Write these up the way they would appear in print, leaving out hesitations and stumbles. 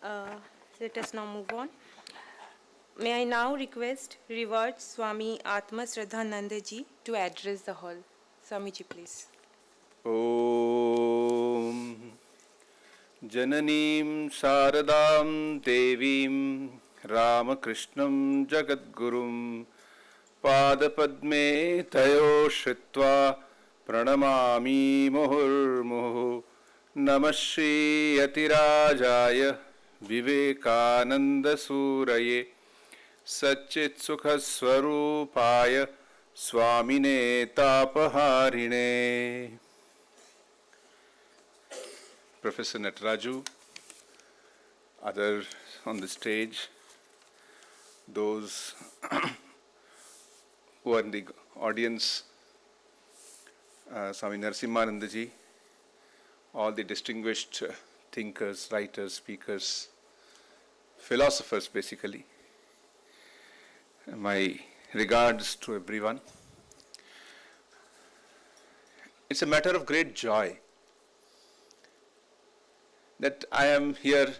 Let us now move on. May I now request Revered Swami Atma Shraddhananda ji to address the hall. Swamiji, please. Om Jananim Sharadam Devim Ramakrishnam Jagadgurum Padapadme Tayo Shritva Pranamami Muhurmuhu Namah Shri Yatirajaya Vivekananda Suraye Satchit Sukha Swarupaya Swamine Tapaharine. Professor Nataraju, others on the stage, those who are in the audience, Swami Narasimhanandaji, all the distinguished thinkers, writers, speakers, philosophers basically. My regards to everyone. It's a matter of great joy that I am here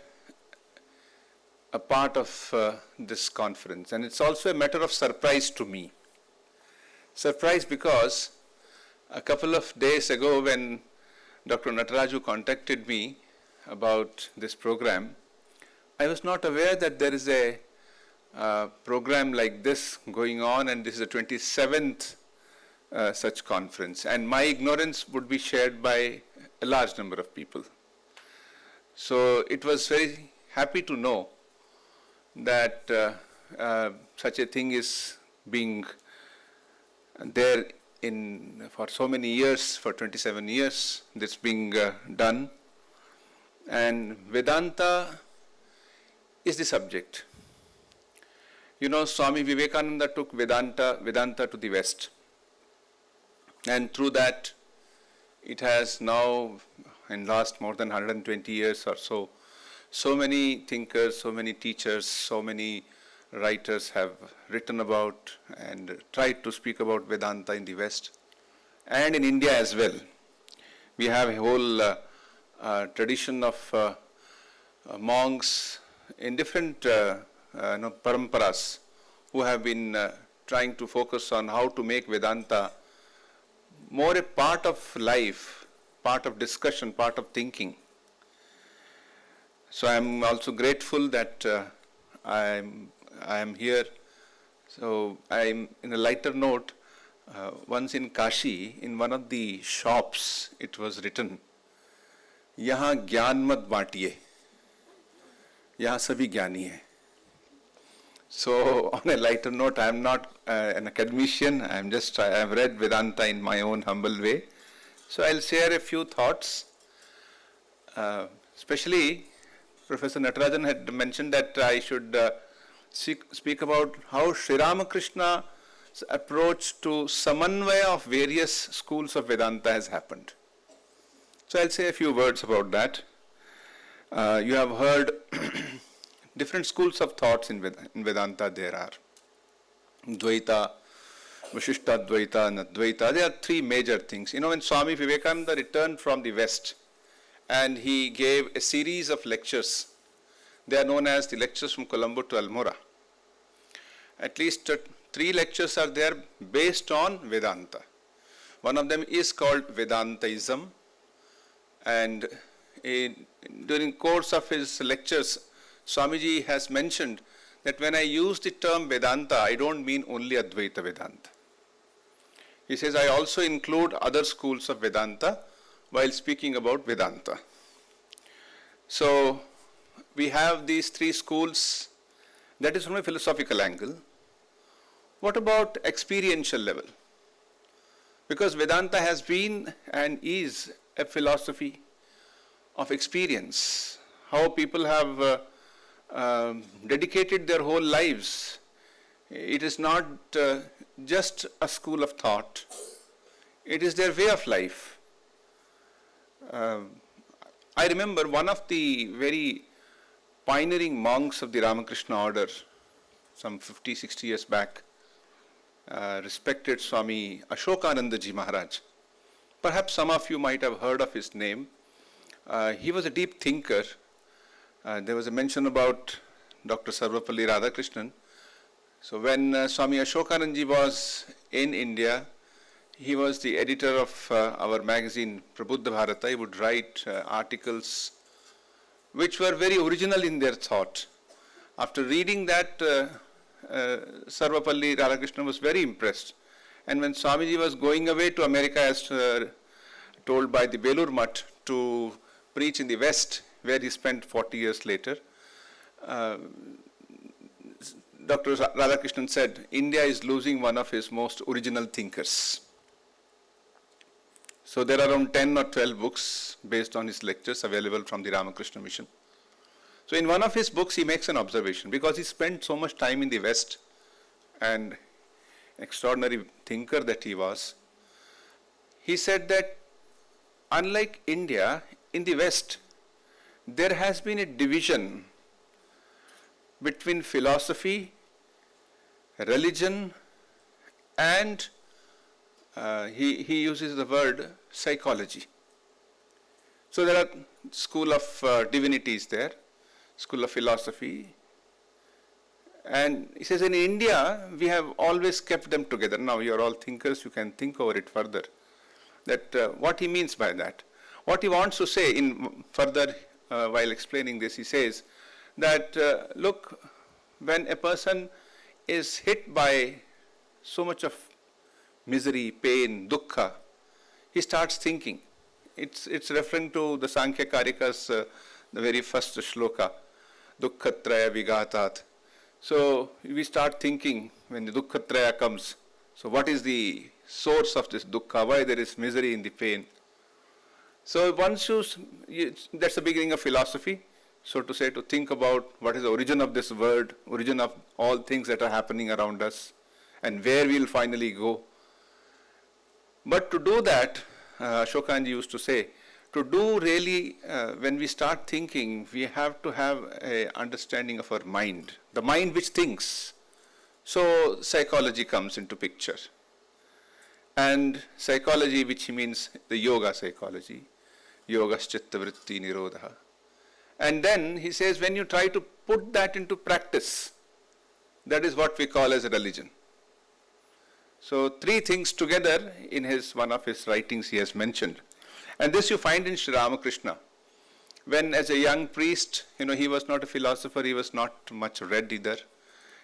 a part of this conference, and it's also a matter of surprise to me. Surprise because a couple of days ago when Dr. Nataraju contacted me about this program, I was not aware that there is a program like this going on, and this is the 27th such conference, and my ignorance would be shared by a large number of people. So it was very happy to know that such a thing is being there for so many years, for 27 years, this being done, and Vedanta is the subject. You know, Swami Vivekananda took Vedanta to the West, and through that it has now, in last more than 120 years or so, so many thinkers, so many teachers, so many writers have written about and tried to speak about Vedanta in the West and in India as well. We have a whole tradition of monks in different paramparas who have been trying to focus on how to make Vedanta more a part of life, part of discussion, part of thinking. So I am also grateful that I am here. So I am in a lighter note. Once in Kashi, in one of the shops, it was written, "Yahan gyan mat baantiye, yahan sabhi gyani hai." So on a lighter note, I am not an academician. I have read Vedanta in my own humble way. So I'll share a few thoughts. Especially, Professor Natarajan had mentioned that I should speak about how Sri Ramakrishna's approach to samanvaya of various schools of Vedanta has happened. So I'll say a few words about that. You have heard different schools of thoughts in Vedanta there are. Dvaita, Vishishta Dvaita, and Advaita. There are three major things. You know, when Swami Vivekananda returned from the West and he gave a series of lectures, they are known as the lectures from Colombo to Almora. At least 3 lectures are there based on Vedanta. One of them is called Vedantaism, and during course of his lectures, Swamiji has mentioned that when I use the term Vedanta, I don't mean only Advaita Vedanta. He says I also include other schools of Vedanta while speaking about Vedanta. So we have these 3 schools. That is from a philosophical angle. What about experiential level? Because Vedanta has been and is a philosophy of experience. How people have dedicated their whole lives. It is not just a school of thought. It is their way of life. I remember one of the very pioneering monks of the Ramakrishna order, some 50, 60 years back, respected Swami Ashokanandaji Maharaj. Perhaps some of you might have heard of his name. He was a deep thinker, There was a mention about Dr. Sarvapalli Radhakrishnan. So when Swami Ashokananji was in India, he was the editor of our magazine Prabuddha Bharata. He would write articles which were very original in their thought. After reading that, Sarvapalli Radhakrishnan was very impressed. And when Swamiji was going away to America, as told by the Belur Mutt, to preach in the West, where he spent 40 years later, Dr. Radhakrishnan said, India is losing one of his most original thinkers. So there are around 10 or 12 books based on his lectures available from the Ramakrishna Mission. So in one of his books, he makes an observation, because he spent so much time in the West, and extraordinary thinker that he was. He said that unlike India, in the West, there has been a division between philosophy, religion, and he uses the word psychology. So there are school of divinities there, school of philosophy, and he says in India we have always kept them together. Now you are all thinkers, you can think over it further, that what he means by that. What he wants to say in further while explaining this, he says that look, when a person is hit by so much of misery, pain, dukkha, he starts thinking. It's referring to the Sankhya Karika's the very first shloka, dukkhatraya vigatat. So we start thinking when the dukkhatraya comes, so what is the source of this dukkha, why there is misery in the pain. So once that's the beginning of philosophy, so to say, to think about what is the origin of this world, origin of all things that are happening around us, and where we will finally go. But to do that, Ashokanji used to say, to do really, when we start thinking, we have to have an understanding of our mind, the mind which thinks. So psychology comes into picture. And psychology, which means the yoga psychology, yogas chitta vritti nirodha. And then he says, when you try to put that into practice, that is what we call as a religion. So three things together in one of his writings he has mentioned. And this you find in Sri Ramakrishna. When as a young priest, he was not a philosopher, he was not much read either.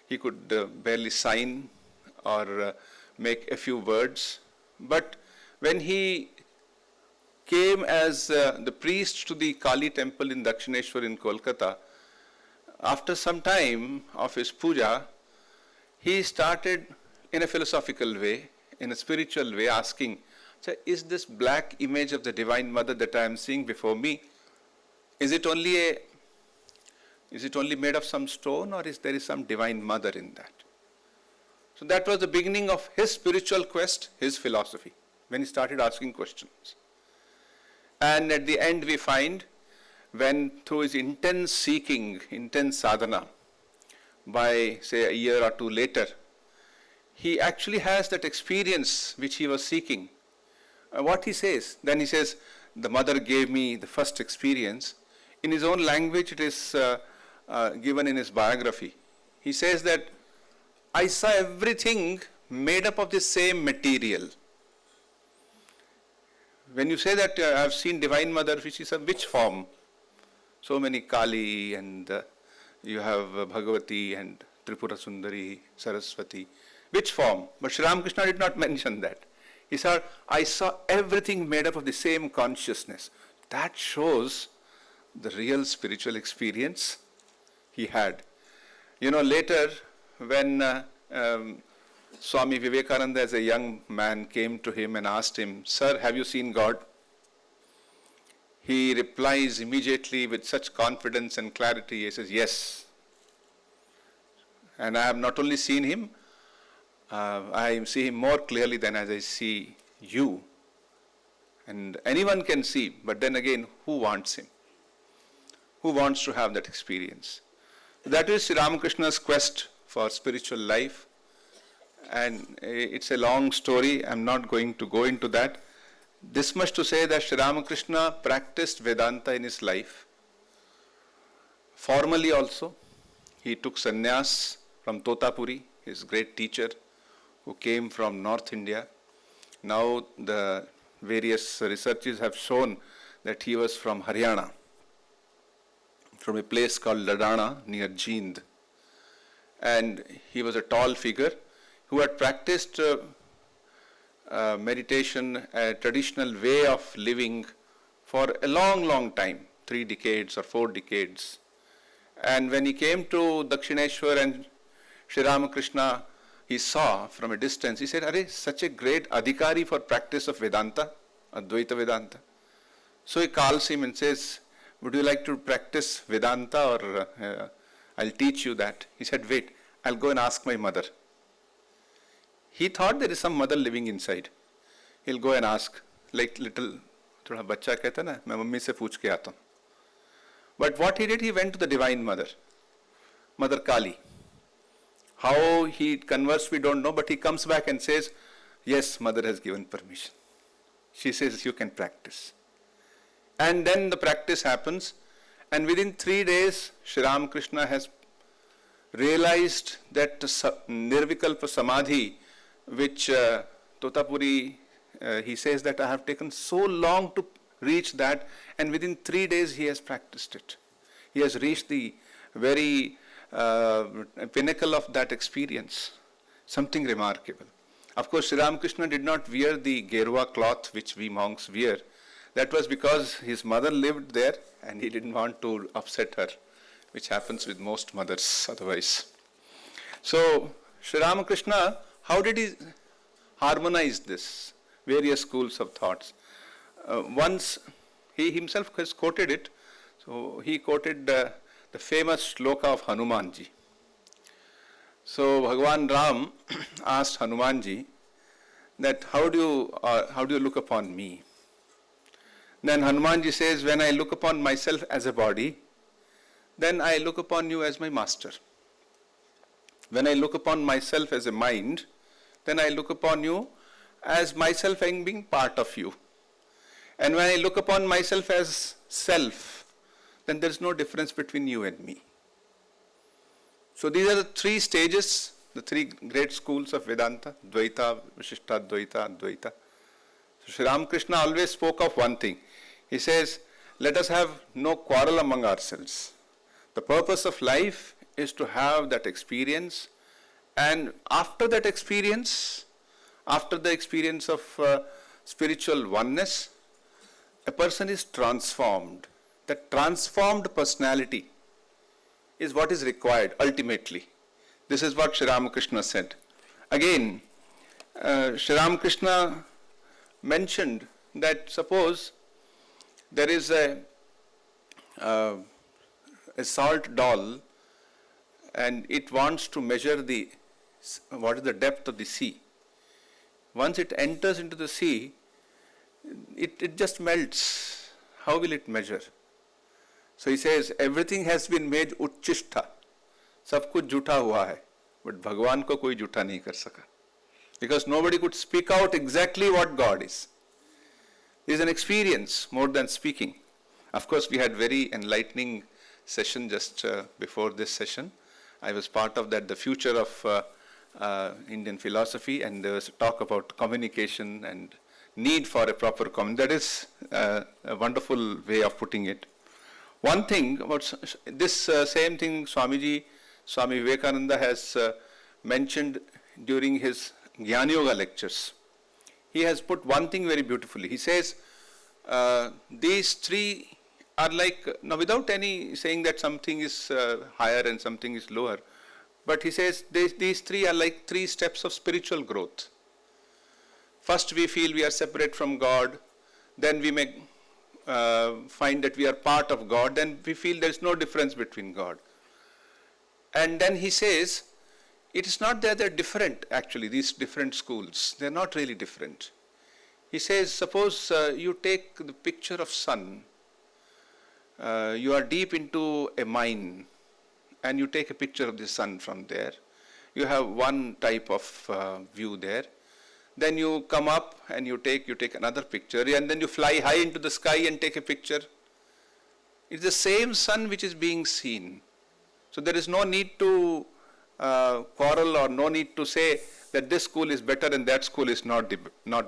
He could barely sign or make a few words. But when he came as the priest to the Kali temple in Dakshineshwar in Kolkata, after some time of his puja, he started in a philosophical way, in a spiritual way, asking, so is this black image of the Divine Mother that I am seeing before me, is it only made of some stone, or is there some Divine Mother in that? So that was the beginning of his spiritual quest, his philosophy, when he started asking questions. And at the end we find, when through his intense seeking, intense sadhana, by say a year or two later, he actually has that experience which he was seeking. What he says, then he says, the mother gave me the first experience. In his own language it is given in his biography. He says that I saw everything made up of the same material. When you say that I have seen Divine Mother, which is which form? So many Kali, and you have Bhagavati and Tripura Sundari, Saraswati. Which form? But Sri Ramakrishna did not mention that. He said, I saw everything made up of the same consciousness. That shows the real spiritual experience he had. Later when Swami Vivekananda as a young man came to him and asked him, Sir, have you seen God? He replies immediately with such confidence and clarity. He says, yes. And I have not only seen him, I see him more clearly than as I see you. And anyone can see, but then again, who wants him? Who wants to have that experience? That is Sri Ramakrishna's quest for spiritual life. And it's a long story. I'm not going to go into that. This much to say that Sri Ramakrishna practiced Vedanta in his life Formally also, he took sannyas from Totapuri, his great teacher who came from North India. Now the various researches have shown that he was from Haryana, from a place called Ladana near Jind. And he was a tall figure who had practiced meditation, a traditional way of living for a long, long time, 3 decades or 4 decades. And when he came to Dakshineshwar and Sri Ramakrishna, he saw from a distance, he said, "Arey, such a great adhikari for practice of Vedanta, Advaita Vedanta." So he calls him and says, "Would you like to practice Vedanta, or I'll teach you that?" He said, "Wait, I'll go and ask my mother." He thought there is some mother living inside. He'll go and ask, like little, thoda bachcha kehta na, main mummy se pooch ke aata hu. But what he did, he went to the Divine Mother, Mother Kali. How he conversed, we don't know, but he comes back and says, "Yes, Mother has given permission." She says, "You can practice." And then the practice happens, and within 3 days, Sri Ramakrishna has realized that Nirvikalpa Samadhi, which Totapuri, he says that I have taken so long to reach that, and within 3 days he has practiced it. He has reached the very pinnacle of that experience. Something remarkable. Of course, Sri Ramakrishna did not wear the Gerwa cloth which we monks wear. That was because his mother lived there and he didn't want to upset her, which happens with most mothers otherwise. So, Sri Ramakrishna, how did he harmonize this? Various schools of thoughts. Once, he himself has quoted it. So, he quoted the famous shloka of Hanumanji. So, Bhagavan Ram asked Hanumanji that how do you look upon me? Then Hanumanji says, when I look upon myself as a body, then I look upon you as my master. When I look upon myself as a mind, then I look upon you as myself and being part of you. And when I look upon myself as self, then there is no difference between you and me. So these are the 3 stages, the 3 great schools of Vedanta, Dvaita, Vishishtadvaita, Advaita. So Sri Ramakrishna always spoke of one thing. He says, let us have no quarrel among ourselves. The purpose of life is to have that experience, and after that experience, after the experience of spiritual oneness, a person is transformed. That transformed personality is what is required ultimately. This is what Sri Ramakrishna said. Again, Sri Ramakrishna mentioned that suppose there is a salt doll and it wants to measure what is the depth of the sea. Once it enters into the sea, it just melts. How will it measure? So he says, everything has been made uchishta. सब कुछ झूठा हुआ है, but भगवान को कोई झूठा नहीं कर सका. Because nobody could speak out exactly what God is. It is an experience more than speaking. Of course, we had very enlightening session just before this session. I was part of that, the future of Indian philosophy, and there was a talk about communication and need for a proper communication. That is a wonderful way of putting it. One thing about this same thing Swami Vivekananda has mentioned during his Jnana Yoga lectures. He has put one thing very beautifully. He says, these 3 are like, now without any saying that something is higher and something is lower, but he says these 3 are like 3 steps of spiritual growth. First we feel we are separate from God, then we may find that we are part of God, then we feel there is no difference between God. And then he says, it is not that they're different actually, these different schools, they're not really different. He says, suppose you take the picture of sun, you are deep into a mine and you take a picture of the sun from there. You have one type of view there. Then you come up and you take another picture, and then you fly high into the sky and take a picture. It's the same sun which is being seen. So there is no need to quarrel or no need to say that this school is better and that school is not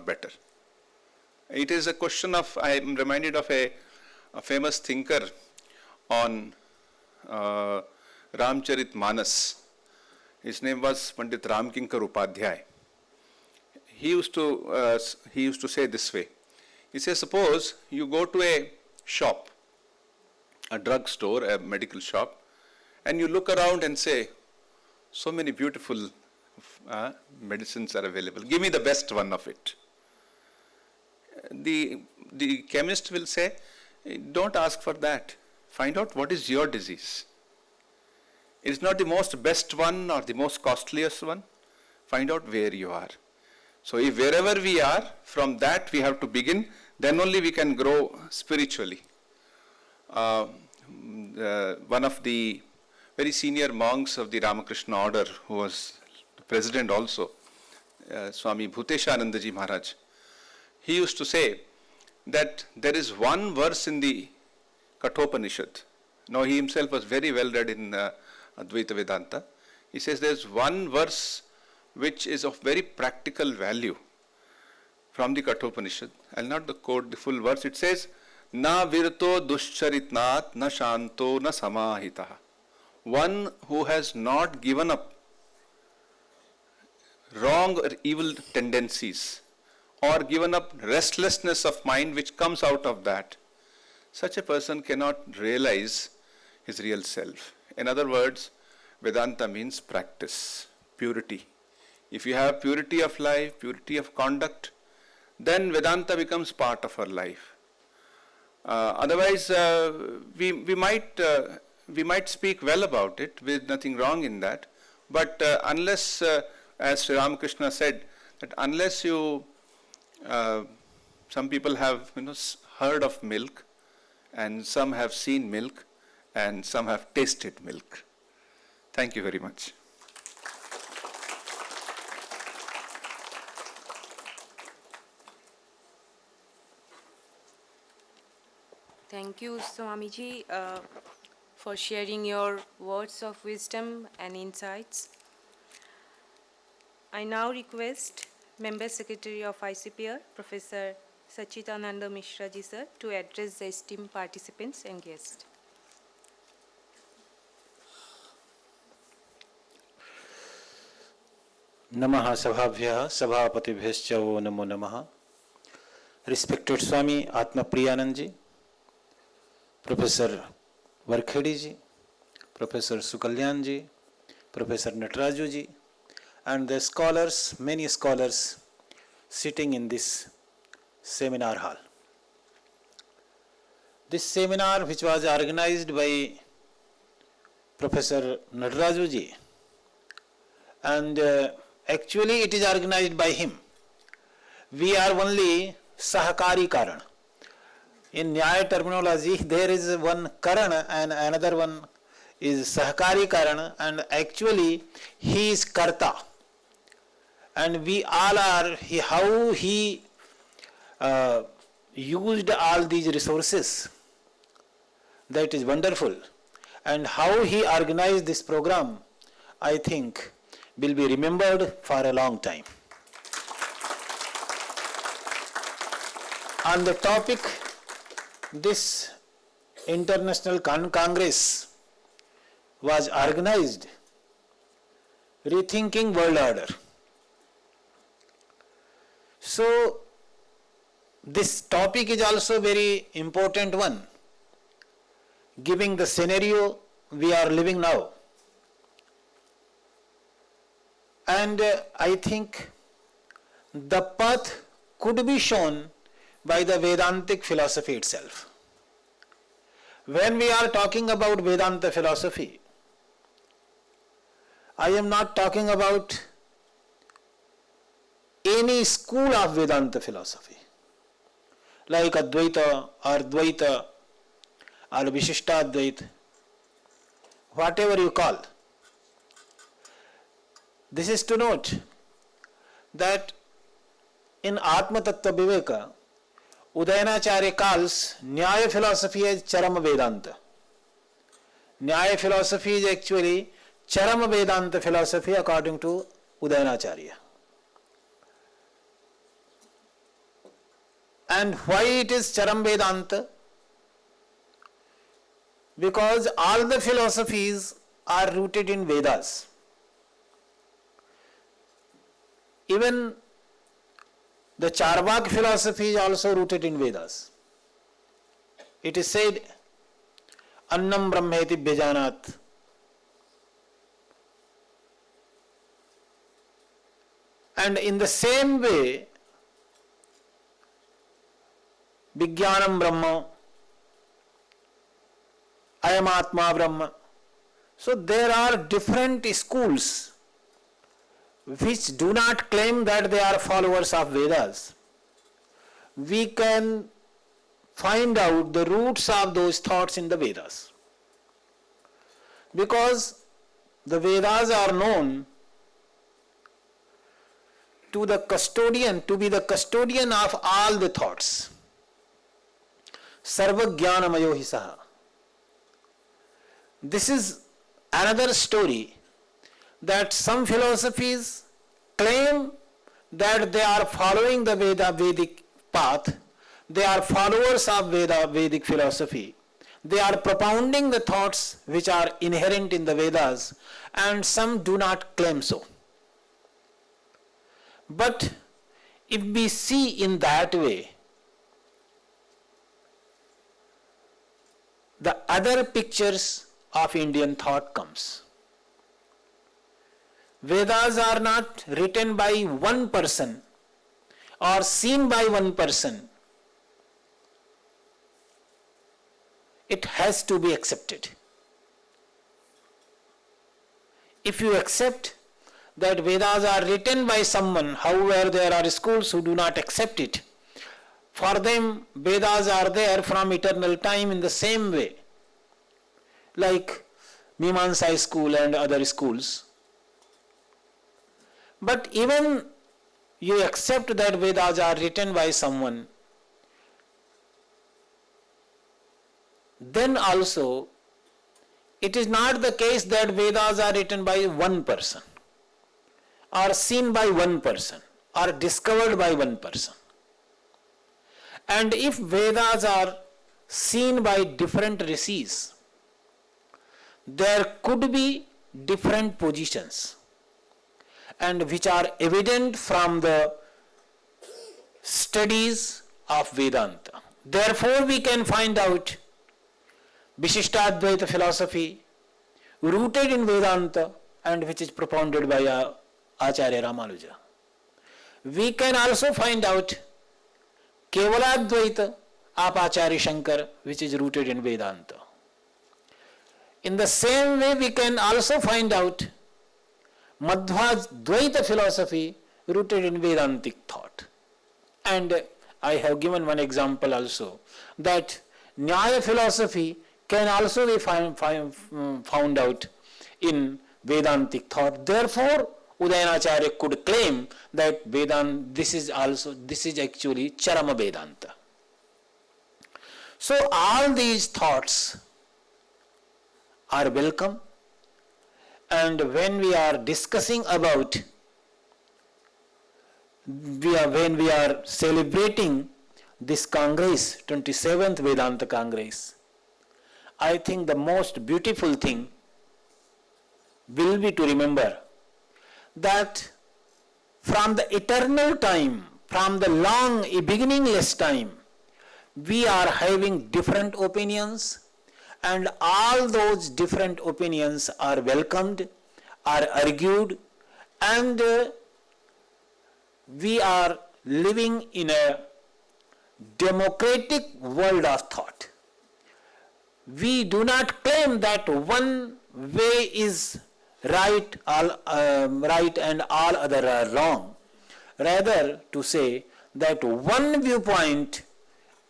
better. It is a question of, I am reminded of a famous thinker on Ramcharit Manas. His name was Pandit Ramkinkar Upadhyay. He used to say this way. He says, suppose you go to a shop, a drug store, a medical shop, and you look around and say, so many beautiful medicines are available. Give me the best one of it. The chemist will say, don't ask for that. Find out what is your disease. It is not the most best one or the most costliest one. Find out where you are. So if wherever we are, from that we have to begin, then only we can grow spiritually. One of the very senior monks of the Ramakrishna order, who was the president also, Swami Bhuteshanandaji Maharaj, he used to say that there is one verse in the Kathopanishad. Now he himself was very well read in Advaita Vedanta. He says there is one verse which is of very practical value from the Kathopanishad. I will not quote the full verse. It says, Na virto duscharitnat na shanto na samahitaha. One who has not given up wrong or evil tendencies or given up restlessness of mind which comes out of that, such a person cannot realize his real self. In other words, Vedanta means practice, purity. If you have purity of life, purity of conduct, then Vedanta becomes part of our life. Otherwise, we might speak well about it, with nothing wrong in that, but unless, as Sri Ramakrishna said, that unless you, some people have heard of milk, and some have seen milk, and some have tasted milk. Thank you very much. Thank you, Swamiji, for sharing your words of wisdom and insights. I now request Member Secretary of ICPR, Professor Sachchidananda Mishra ji sir, to address the esteemed participants and guests. Namaha Sabhabhyah Sabhapatibhyascha Vo Namo Namaha. Respected Swami Atma Priyanand ji, Professor Varkhedi ji, Professor Sukalyan ji, Professor Nataraju ji, and the scholars, many scholars sitting in this seminar hall. This seminar, which was organized by Professor Nataraju ji, and actually it is organized by him. We are only Sahakari Karan. In Nyaya terminology, there is one Karan and another one is Sahakari Karan, and actually he is Karta. And we all are, how he used all these resources, that is wonderful. And how he organized this program, I think, will be remembered for a long time. On the topic, this International Congress was organized, Rethinking World Order. So, this topic is also very important one, giving the scenario we are living now. And I think the path could be shown by the Vedantic philosophy itself. When we are talking about Vedanta philosophy, I am not talking about any school of Vedanta philosophy, like Advaita or Dvaita or Vishishtadvaita, whatever you call. This is to note that in Atma Tattva Viveka, Udayanacharya calls Nyaya philosophy as Charama Vedanta. Nyaya philosophy is actually Charama Vedanta philosophy according to Udayanacharya. And why it is Charam Vedanta? Because all the philosophies are rooted in Vedas. Even the Charvak philosophy is also rooted in Vedas. It is said, Annam Brahmeti Bhajanat. And in the same way, Vijnanam Brahma, Ayam Atma Brahma. So there are different schools which do not claim that they are followers of Vedas. We can find out the roots of those thoughts in the Vedas. Because the Vedas are known to the custodian, to be the custodian of all the thoughts. Sarva Jnanamayo hi saha. This is another story that some philosophies claim that they are following the Vedic path, they are followers of Vedic philosophy, they are propounding the thoughts which are inherent in the Vedas, and some do not claim so. But if we see in that way, the other pictures of Indian thought comes. Vedas are not written by one person or seen by one person. It has to be accepted. If you accept that Vedas are written by someone, however, there are schools who do not accept it. For them, Vedas are there from eternal time in the same way, like Mimamsa school and other schools. But even you accept that Vedas are written by someone, then also it is not the case that Vedas are written by one person, or seen by one person, or discovered by one person. And if Vedas are seen by different rishis, there could be different positions, and which are evident from the studies of Vedanta. Therefore, we can find out Vishishtadvaita philosophy rooted in Vedanta and which is propounded by Acharya Ramanuja. We can also find out Kevaladvaita of Acharya Shankar, which is rooted in Vedanta. In the same way, we can also find out Madhva-Dvaita philosophy rooted in Vedantic thought. And I have given one example also, that Nyaya philosophy can also be found out in Vedantic thought. Therefore, Udayanacharya could claim that Vedanta, this is actually Charama Vedanta. So all these thoughts are welcome, and when we are discussing about, when we are celebrating this Congress, 27th Vedanta Congress, I think the most beautiful thing will be to remember that from the eternal time, from the long beginningless time, we are having different opinions, and all those different opinions are welcomed, are argued, and we are living in a democratic world of thought. We do not claim that one way is right, right and all other are wrong. Rather, to say that one viewpoint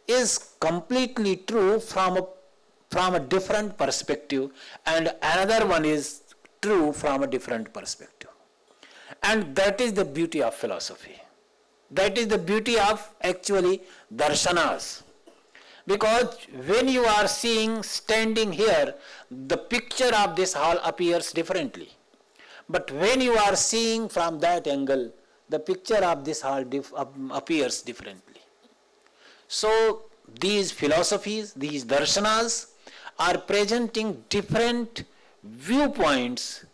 is completely true from a different perspective, and another one is true from a different perspective. And that is the beauty of philosophy. That is the beauty of actually darshanas. Because when you are seeing standing here, the picture of this hall appears differently. But when you are seeing from that angle, the picture of this hall appears differently. So these philosophies, these darshanas are presenting different viewpoints,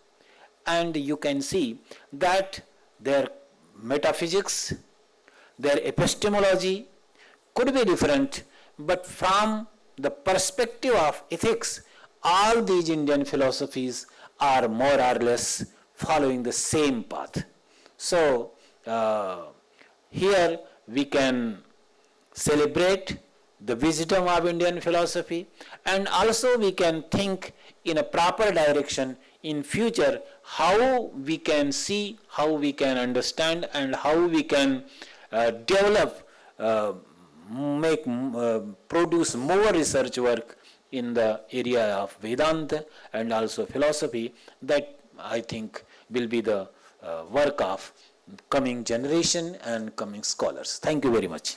and you can see that their metaphysics, their epistemology could be different, but from the perspective of ethics, all these Indian philosophies are more or less following the same path. So here we can celebrate the wisdom of Indian philosophy, and also we can think in a proper direction in future how we can see, how we can understand, and how we can develop, produce more research work in the area of Vedanta and also philosophy. That I think will be the work of coming generation and coming scholars. Thank you very much.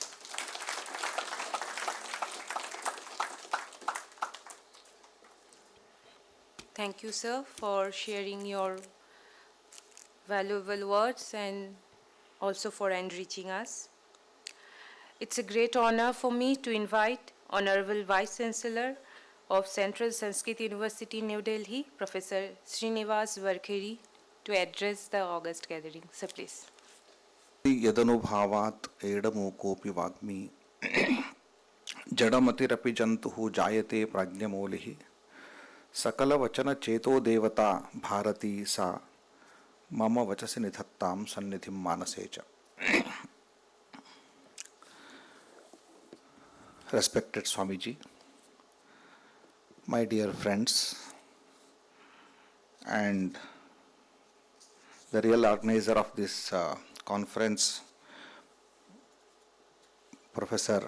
Thank you, sir, for sharing your valuable words and also for enriching us. It's a great honor for me to invite Honorable Vice Chancellor of Central Sanskrit University, New Delhi, Professor Srinivas Varkheri, to address the August gathering. Sir, please. यदनुभावात् एडमूकोऽपि वाग्मी जडमतिरपि जन्तुः जायते प्राज्ञमौलिः सकलवचन चेतो देवता भारती सा मम वचसि निधत्तां सन्निधिं मानसे च. Respected Swamiji, my dear friends, and the real organizer of this conference, Professor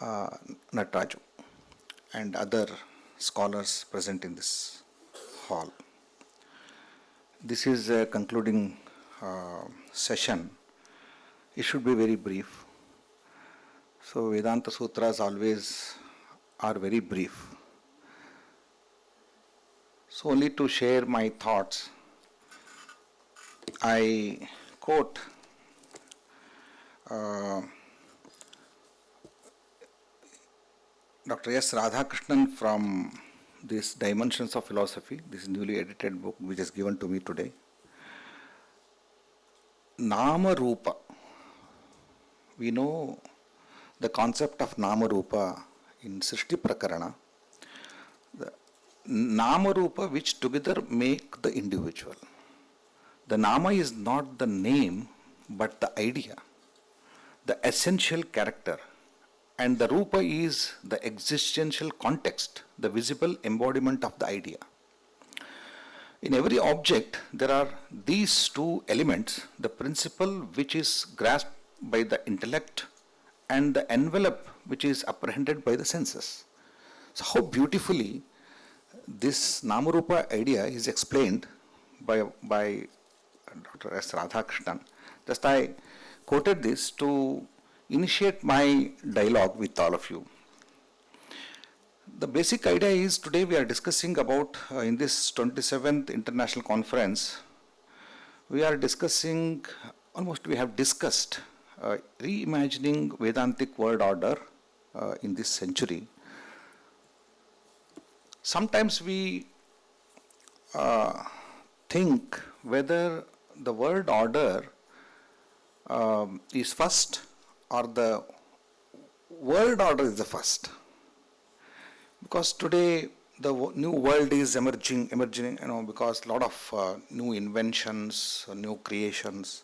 Nataraju, and other scholars present in this hall. This is a concluding session. It should be very brief. So Vedanta Sutras always are very brief. So only to share my thoughts, I quote Dr. S. Radhakrishnan from this Dimensions of Philosophy, this newly edited book which is given to me today. Nama Rupa. We know the concept of Nama Rupa in Srishti Prakarana. The Nama Rupa which together make the individual. The Nama is not the name but the idea, the essential character. And the Rupa is the existential context, the visible embodiment of the idea. In every object, there are these two elements, the principle which is grasped by the intellect and the envelope which is apprehended by the senses. So how beautifully this Namarupa idea is explained by Dr. S. Radhakrishnan. Just I quoted this to initiate my dialogue with all of you. The basic idea is today we are discussing about, in this 27th International Conference, we are discussing, almost we have discussed reimagining Vedantic world order in this century. Sometimes we think whether the world order is first or the world order is the first. Because today the new world is emerging, because a lot of new inventions, new creations.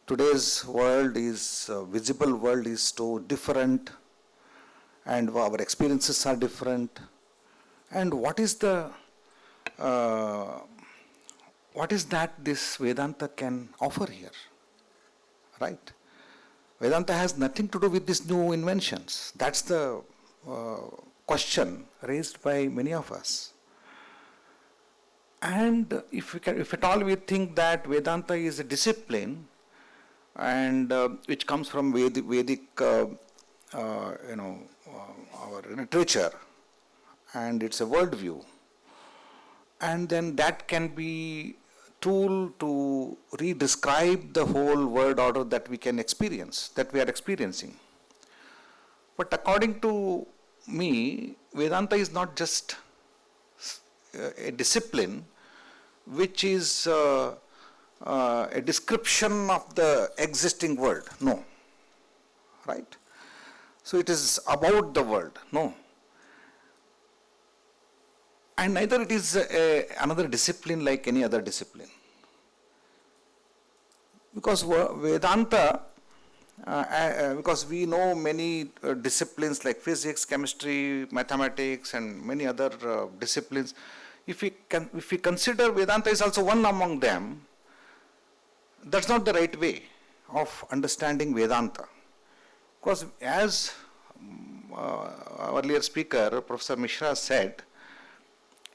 Today's world is, visible world is so different, and our experiences are different. And what is the, what is that this Vedanta can offer here, right? Vedanta has nothing to do with these new inventions. That's the question raised by many of us. And if at all we think that Vedanta is a discipline, and which comes from Vedic our literature, and it's a worldview. And then that can be tool to re-describe the whole world order that we can experience, that we are experiencing. But according to me, Vedanta is not just a discipline which is a description of the existing world. No. Right? So it is about the world. No. And neither it is another discipline like any other discipline. Because Vedanta, because we know many disciplines like physics, chemistry, mathematics, and many other disciplines, if we consider Vedanta is also one among them, that's not the right way of understanding Vedanta. Because as our earlier speaker, Professor Mishra, said,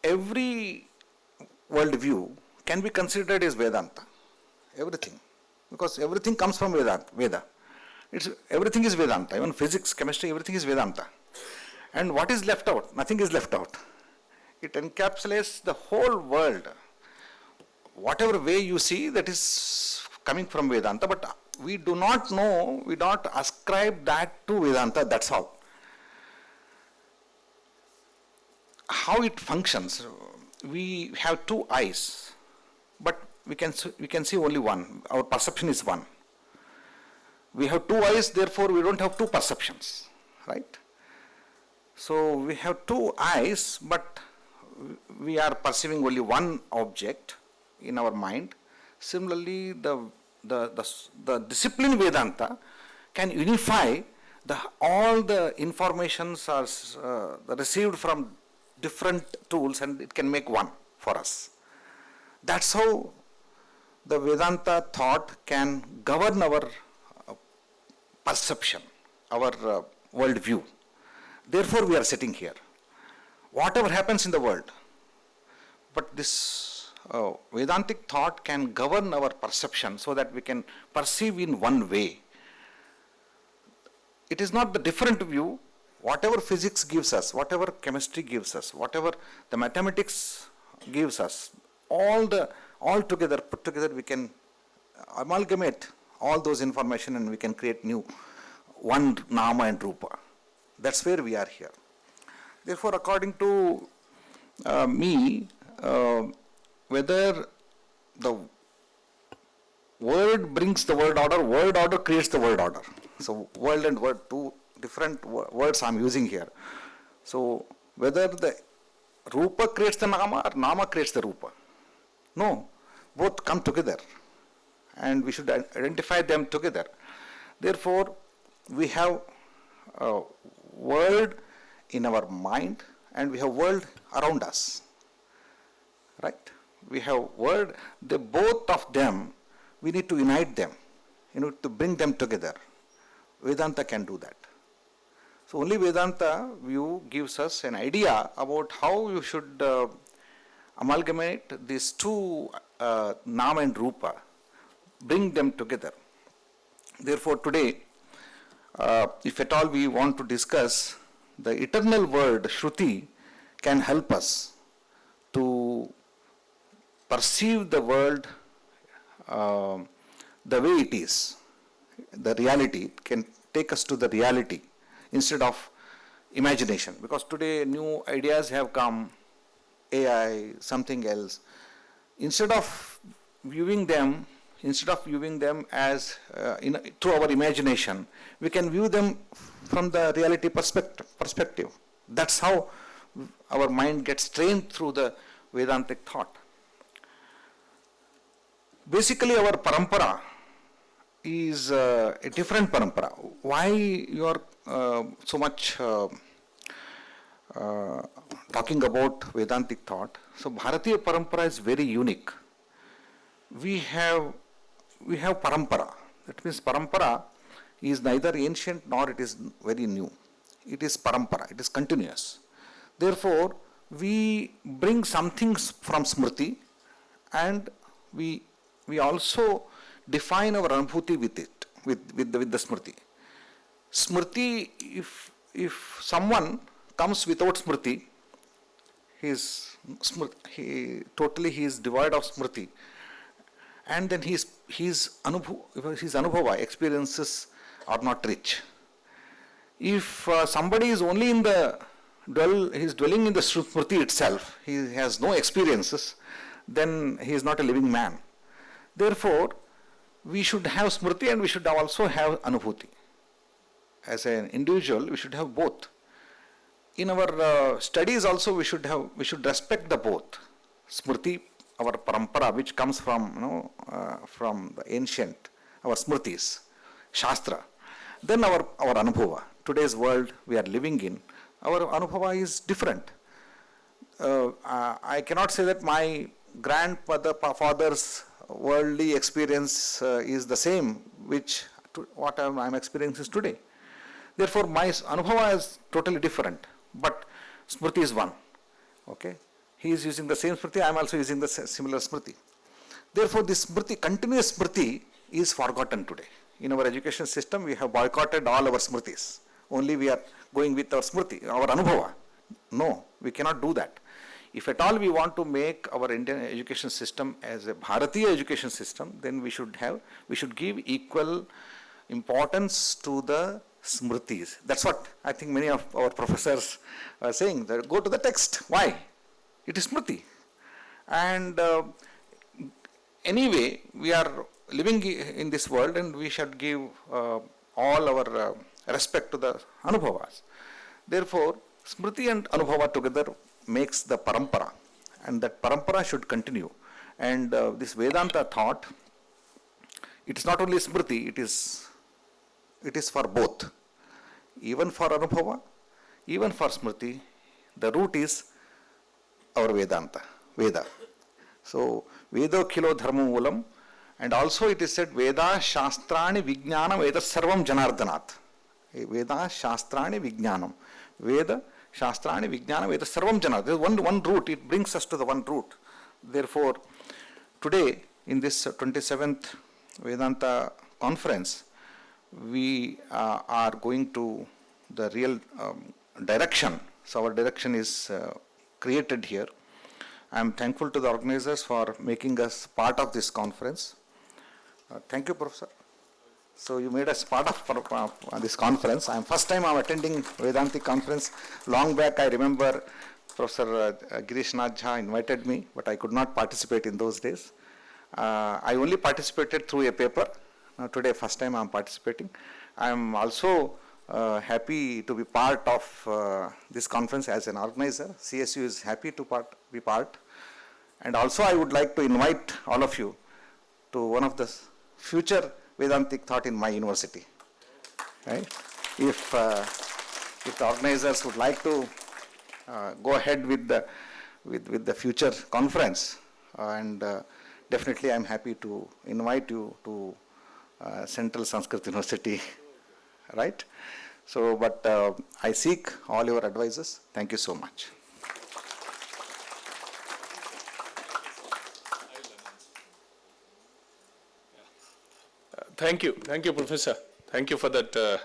every worldview can be considered as Vedanta. Everything. Because everything comes from Veda. Everything is Vedanta. Even physics, chemistry, everything is Vedanta. And what is left out? Nothing is left out. It encapsulates the whole world. Whatever way you see, that is coming from Vedanta. But we do not know, we don't ascribe that to Vedanta, that's all. How it functions, we have two eyes, but we can see only one. Our perception is one. We have two eyes, therefore we don't have two perceptions, right? So we have two eyes, but we are perceiving only one object in our mind. Similarly, the discipline Vedanta can unify all the informations are received from different tools, and it can make one for us. That's how the Vedanta thought can govern our perception, our worldview. Therefore, we are sitting here. Whatever happens in the world, but this Vedantic thought can govern our perception so that we can perceive in one way. It is not the different view. Whatever physics gives us, whatever chemistry gives us, whatever the mathematics gives us, all together, put together, we can amalgamate all those information and we can create new one Nama and Rupa. That's where we are here. Therefore, according to me, whether the word brings the world order creates the world order. So world and word, two different words I am using here. So whether the Rupa creates the Nama or Nama creates the Rupa. No, both come together and we should identify them together. Therefore, we have a world in our mind and we have world around us. Right? We have world, both of them, we need to unite them, to bring them together. Vedanta can do that. So only Vedanta view gives us an idea about how you should amalgamate these two Nama and Rupa, bring them together. Therefore today, if at all we want to discuss, the eternal word Shruti can help us to perceive the world the way it is. The reality can take us to the reality instead of imagination. Because today new ideas have come, AI, something else. Instead of viewing them as through our imagination, we can view them from the reality perspective. That's how our mind gets trained through the Vedantic thought. Basically, our parampara is a different parampara. Why you are so much talking about Vedantic thought? So Bharatiya parampara is very unique. We have parampara. That means parampara is neither ancient nor it is very new. It is parampara. It is continuous. Therefore, we bring something from Smriti and we also define our Anubhuti with it. with the Smriti. Smriti, if someone comes without Smriti, he is devoid of Smriti, and then his anubhava experiences are not rich. If somebody is only he is dwelling in the Smriti itself, he has no experiences, then he is not a living man. Therefore, we should have Smriti and we should also have Anubhuti. As an individual, we should have both. In our studies also, we should respect the both. Smriti, our parampara, which comes from the ancient, our Smritis, Shastra. Then our Anubhava. Today's world we are living in, our Anubhava is different. I cannot say that my grandfather's worldly experience is the same, what I am experiencing today. Therefore, my Anubhava is totally different, but Smriti is one. Okay? He is using the same Smriti, I am also using the similar Smriti. Therefore, this Smriti, continuous Smriti is forgotten today. In our education system, we have boycotted all our Smritis. Only we are going with our Smriti, our Anubhava. No, we cannot do that. If at all we want to make our Indian education system as a Bharatiya education system, then we should give equal importance to the Smritis. That's what I think many of our professors are saying. That go to the text. Why? It is Smriti. And anyway, we are living in this world and we should give all our respect to the Anubhavas. Therefore, Smriti and Anubhava together makes the parampara, and that parampara should continue. And this Vedanta thought, it is not only Smriti, it is for both. Even for Anubhava, even for Smriti, the root is our Vedanta, Veda. So, Vedo Khilo Dharma Moolam, and also it is said, Veda Shastrani Vijnanam Veda Sarvam Janardhanat. Veda Shastrani Vijnanam. Veda Shastrani Vijnanam Veda Sarvam Janardhanat. There is one root, it brings us to the one root. Therefore, today in this 27th Vedanta conference, we are going to the real direction. So our direction is created here. I am thankful to the organizers for making us part of this conference. Thank you, Professor. So you made us part of this conference. First time I'm attending Vedantic conference. Long back I remember Professor Girish Nath Jha invited me, but I could not participate in those days. I only participated through a paper. Now today first time I'm participating. I'm also happy to be part of this conference as an organizer. CSU is happy to be part. And also I would like to invite all of you to one of the future Vedantic thought in my university. Right? If the organizers would like to go ahead with the future conference, and definitely I'm happy to invite you to Central Sanskrit University, right? So, but I seek all your advices. Thank you so much. Thank you, Professor. Thank you for that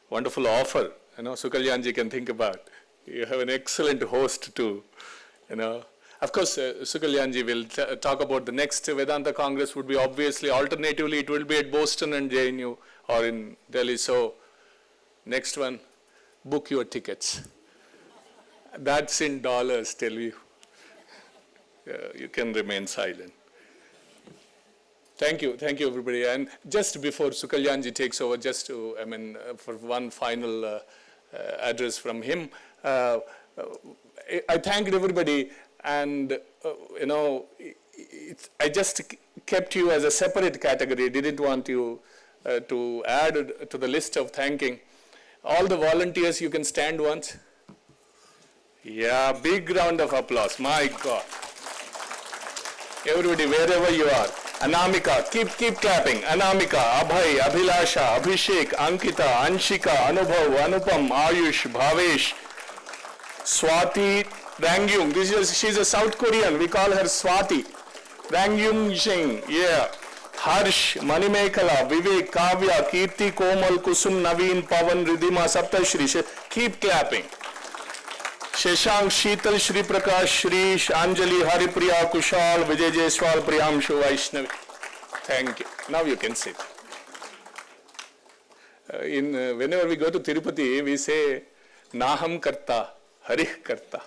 wonderful offer. Sukalyanji can think about. You have an excellent host too. Of course, Sukalyanji will talk about the next Vedanta Congress. Would be obviously, alternatively, it will be at Boston and JNU or in Delhi. So, next one, book your tickets. That's in dollars. Tell you. You can remain silent. Thank you, everybody. And just before Sukalyanji takes over, just to, for one final address from him, I thanked everybody, and I just kept you as a separate category. Didn't want you to add to the list of thanking. All the volunteers, you can stand once. Yeah, big round of applause. My God. Everybody, wherever you are. Anamika, keep clapping. Anamika, Abhay, Abhilasha, Abhishek, Ankita, Anshika, Anubhav, Anupam, Ayush, Bhavesh, Swati, Rangyung. She's a South Korean. We call her Swati. Rangyung Singh. Yeah. Harsh, Manimekala, Vivek, Kavya, Kirti, Komal, Kusum, Naveen, Pavan, Ridhima, Saptashri. Keep clapping. Sheshank, Sheetal, Shri Prakash, Shri, Anjali, Haripriya, Kushal, Vijay Jaiswal, Priyamshu, Vaishnavi. Thank you. Now you can sit. Whenever we go to Tirupati, we say, Naham Karta, Harih Karta.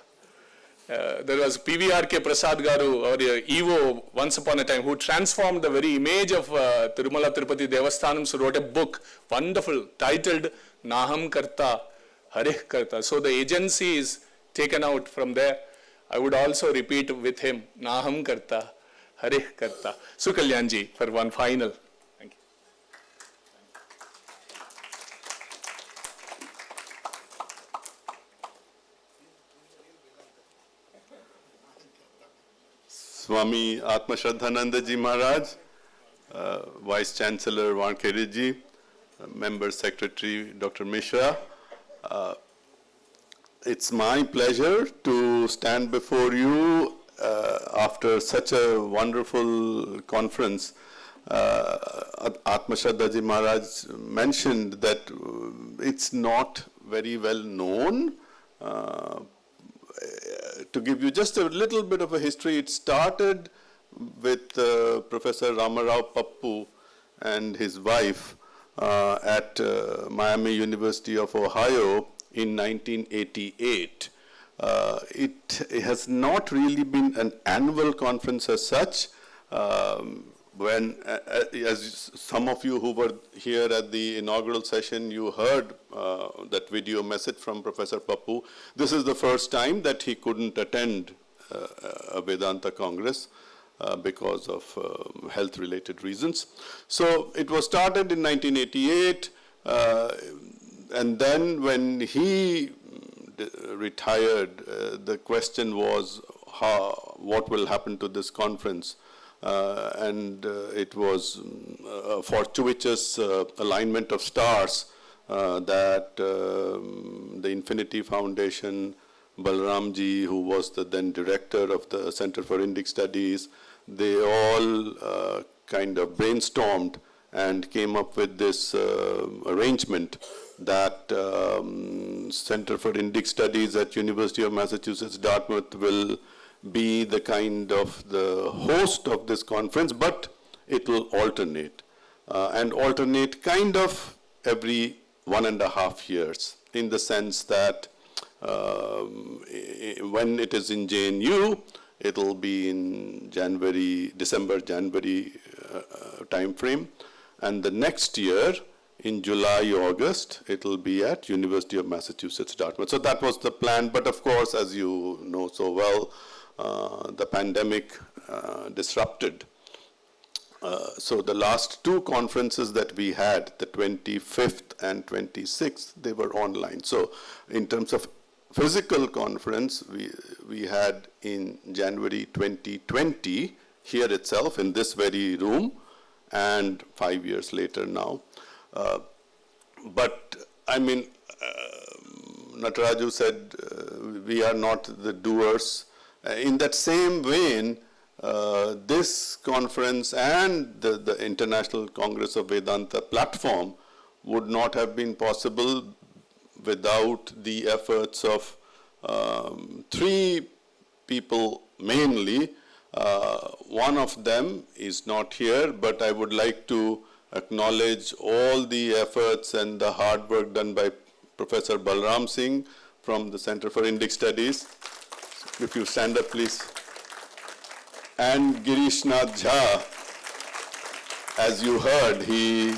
There was PVRK Prasad Garu or Evo once upon a time who transformed the very image of Tirumala Tirupati Devasthanam, so wrote a book, wonderful, titled Naham Karta, Harih Karta. So the agency is taken out from there. I would also repeat with him, Naham Karta, Harih Karta. Sukalyanji for one final. Thank you. Swami Atma Shraddhananda Ji Maharaj, Vice Chancellor Dhankhar Ji, Member Secretary Dr. Mishra. It's my pleasure to stand before you after such a wonderful conference. Atma Shraddha Ji Maharaj mentioned that it's not very well known. To give you just a little bit of a history, it started with Professor Ramarao Pappu and his wife at Miami University of Ohio in 1988. It has not really been an annual conference as such. When, as some of you who were here at the inaugural session, you heard that video message from Professor Pappu. This is the first time that he couldn't attend a Vedanta Congress because of health-related reasons. So it was started in 1988, and then when he retired, the question was, what will happen to this conference? And it was a fortuitous alignment of stars that the Infinity Foundation, Balramji, who was the then director of the Center for Indic Studies, they all kind of brainstormed and came up with this arrangement that Center for Indic Studies at University of Massachusetts, Dartmouth will be the kind of the host of this conference, but it will alternate and alternate kind of every 1.5 years, in the sense that when it is in JNU, it will be in December-January time frame, and the next year in July-August, it will be at University of Massachusetts, Dartmouth. So that was the plan, but of course, as you know so well, the pandemic disrupted. So the last two conferences that we had, the 25th and 26th, they were online. So in terms of physical conference, we had in January 2020, here itself in this very room, and 5 years later now. But I mean, Nataraju said we are not the doers. In that same vein, this conference and the International Congress of Vedanta platform would not have been possible without the efforts of 3 people mainly. One of them is not here, but I would like to acknowledge all the efforts and the hard work done by Professor Balram Singh from the Center for Indic Studies. If you stand up, please. And Girish Nath Jha, as you heard, he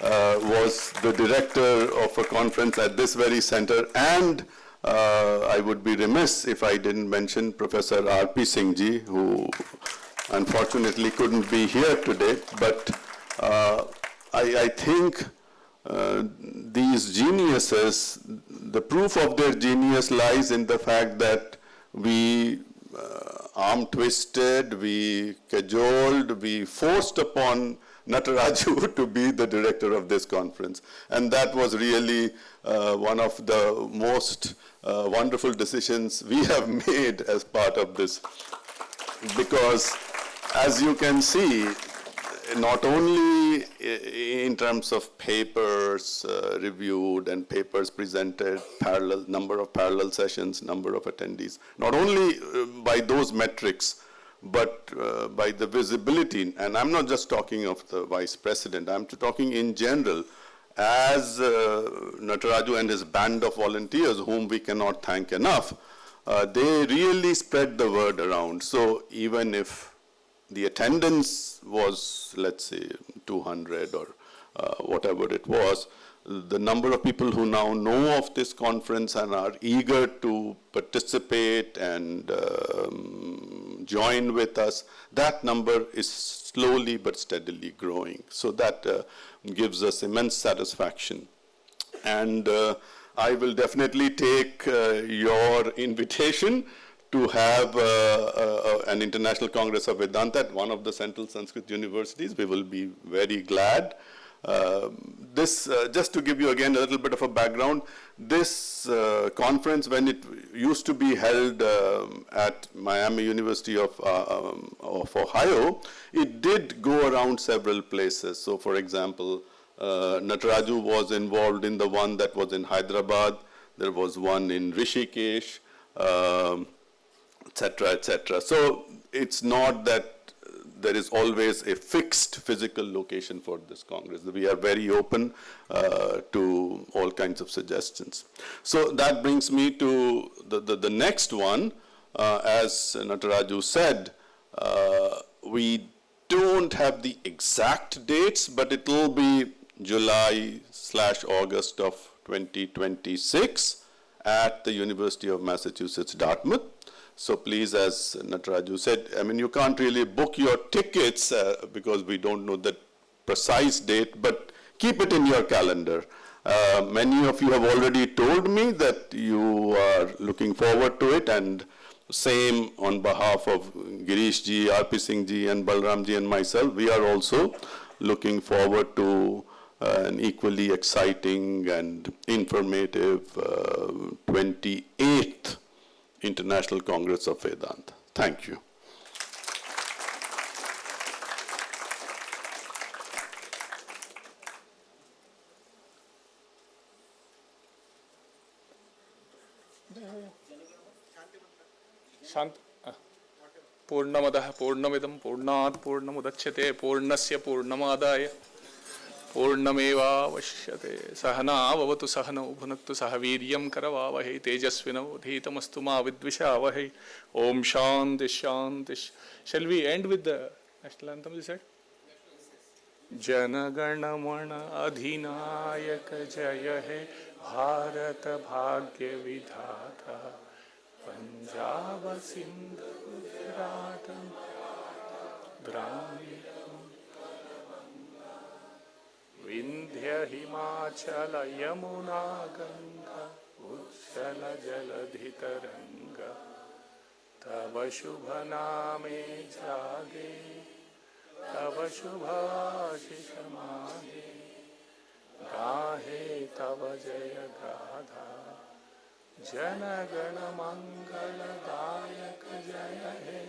was the director of a conference at this very center, and I would be remiss if I didn't mention Professor R.P. Singh Ji, who unfortunately couldn't be here today, but I think these geniuses, the proof of their genius lies in the fact that we arm-twisted, we cajoled, we forced upon Nataraju to be the director of this conference. And that was really one of the most wonderful decisions we have made as part of this. Because as you can see, not only in terms of papers reviewed and papers presented, number of parallel sessions, number of attendees, not only by those metrics, but by the visibility. And I'm not just talking of the vice president, I'm talking in general, as Nataraju and his band of volunteers, whom we cannot thank enough, they really spread the word around. So even if the attendance was, let's say, 200 or whatever it was, the number of people who now know of this conference and are eager to participate and join with us, that number is slowly but steadily growing. So that gives us immense satisfaction. And I will definitely take your invitation to have an International Congress of Vedanta at one of the Central Sanskrit universities. We will be very glad. Just to give you again a little bit of a background, this conference, when it used to be held at Miami University of Ohio, it did go around several places. So for example, Nataraju was involved in the one that was in Hyderabad. There was one in Rishikesh, etc., etc. So it's not that there is always a fixed physical location for this Congress. We are very open to all kinds of suggestions. So that brings me to the next one. As Nataraju said, we don't have the exact dates, but it will be July/August of 2026 at the University of Massachusetts, Dartmouth. So please, as Nataraju said, I mean, you can't really book your tickets because we don't know the precise date, but keep it in your calendar. Many of you have already told me that you are looking forward to it, and same on behalf of Girish ji, RP Singh ji, and Balram ji and myself, we are also looking forward to an equally exciting and informative 28th International Congress of Vedanta. Thank you. पूर्णमदः पूर्णमिदं पूर्णात् पूर्णमुदच्यते पूर्णस्य पूर्णमादाय पूर्णमेवावशिष्यते सहना भवतु सहनौ भुनक्तु सह वीर्यं करवावहै तेजस्विनौ धीतमस्तु मा विद्विषावहै ओम शांति शांति. Shall we end with the national anthem? Is it? जनगण मन अधिनायक जय हे भारत भाग्य विधाता पंजाब सिंध गुजरात द्राविड विंध्य हिमाचल यमुना गंगा उच्छल जलधि तरंगा तव शुभ नामे जागे तव शुभाशिष मागे गाहे तव जय गाथा जनगण मंगलदायक जय हे